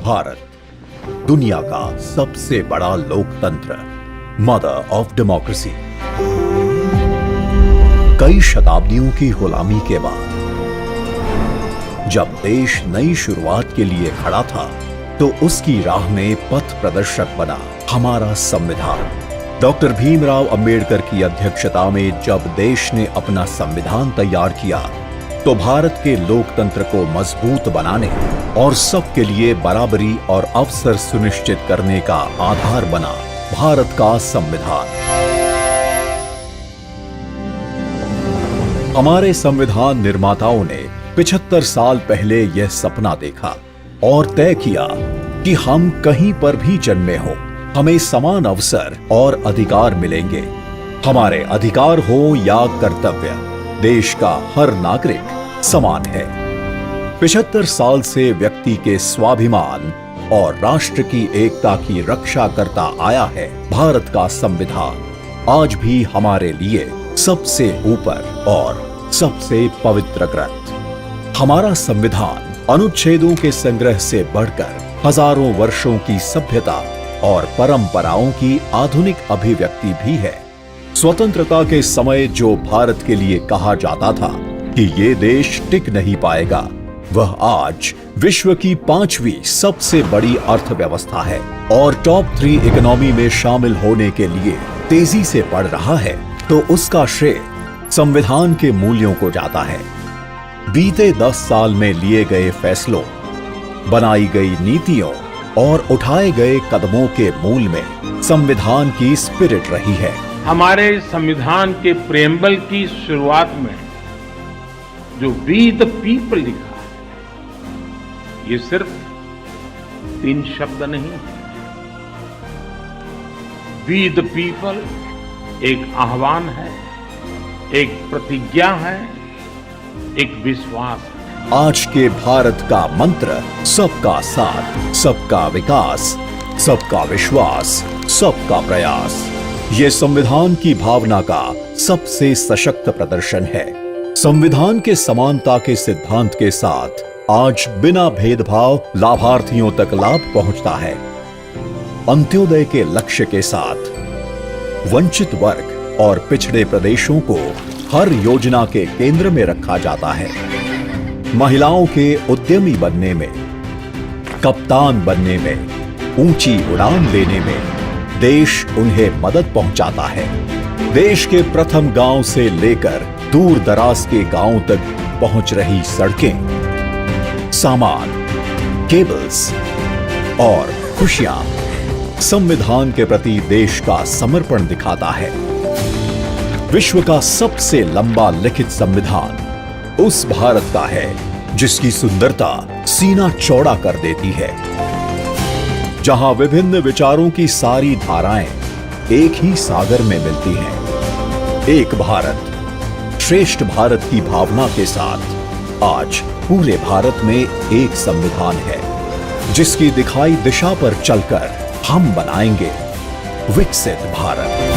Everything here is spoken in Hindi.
भारत दुनिया का सबसे बड़ा लोकतंत्र, मदर ऑफ डेमोक्रेसी। कई शताब्दियों की गुलामी के बाद जब देश नई शुरुआत के लिए खड़ा था, तो उसकी राह में पथ प्रदर्शक बना हमारा संविधान। डॉक्टर भीमराव अंबेडकर की अध्यक्षता में जब देश ने अपना संविधान तैयार किया, तो भारत के लोकतंत्र को मजबूत बनाने और सबके लिए बराबरी और अवसर सुनिश्चित करने का आधार बना भारत का संविधान। हमारे संविधान निर्माताओं ने 75 साल पहले यह सपना देखा और तय किया कि हम कहीं पर भी जन्मे हो, हमें समान अवसर और अधिकार मिलेंगे। हमारे अधिकार हो या कर्तव्य, देश का हर नागरिक समान है। 75 साल से व्यक्ति के स्वाभिमान और राष्ट्र की एकता की रक्षा करता आया है भारत का संविधान। आज भी हमारे लिए सबसे ऊपर और सबसे पवित्र ग्रंथ। हमारा संविधान अनुच्छेदों के संग्रह से बढ़कर हजारों वर्षों की सभ्यता और परंपराओं की आधुनिक अभिव्यक्ति भी है। स्वतंत्रता के समय जो भारत के लिए कहा जाता था कि ये देश टिक नहीं पाएगा, वह आज विश्व की 5वीं सबसे बड़ी अर्थव्यवस्था है और टॉप 3 इकोनॉमी में शामिल होने के लिए तेजी से बढ़ रहा है, तो उसका श्रेय संविधान के मूल्यों को जाता है। बीते 10 साल में लिए गए फैसलों, बनाई गई नीतियों और उठाए गए कदमों के मूल में संविधान की स्पिरिट रही है। हमारे संविधान के प्रेम्बल की शुरुआत में जो वी द पीपल लिखा है, ये सिर्फ 3 शब्द नहीं है। वी द पीपल एक आह्वान है, एक प्रतिज्ञा है, एक विश्वास है। आज के भारत का मंत्र सबका साथ, सबका विकास, सबका विश्वास, सबका प्रयास। ये संविधान की भावना का सबसे सशक्त प्रदर्शन है। संविधान के समानता के सिद्धांत के साथ आज बिना भेदभाव लाभार्थियों तक लाभ पहुंचता है। अंत्योदय के लक्ष्य के साथ वंचित वर्ग और पिछड़े प्रदेशों को हर योजना के केंद्र में रखा जाता है। महिलाओं के उद्यमी बनने में, कप्तान बनने में, ऊंची उड़ान लेने में देश उन्हें मदद पहुंचाता है। देश के प्रथम गांव से लेकर दूर दराज के गांवों तक पहुंच रही सड़कें, सामान, केबल्स और खुशियां संविधान के प्रति देश का समर्पण दिखाता है। विश्व का सबसे लंबा लिखित संविधान उस भारत का है जिसकी सुंदरता सीना चौड़ा कर देती है, जहां विभिन्न विचारों की सारी धाराएं एक ही सागर में मिलती हैं। एक भारत श्रेष्ठ भारत की भावना के साथ आज पूरे भारत में एक संविधान है, जिसकी दिखाई दिशा पर चलकर हम बनाएंगे विकसित भारत।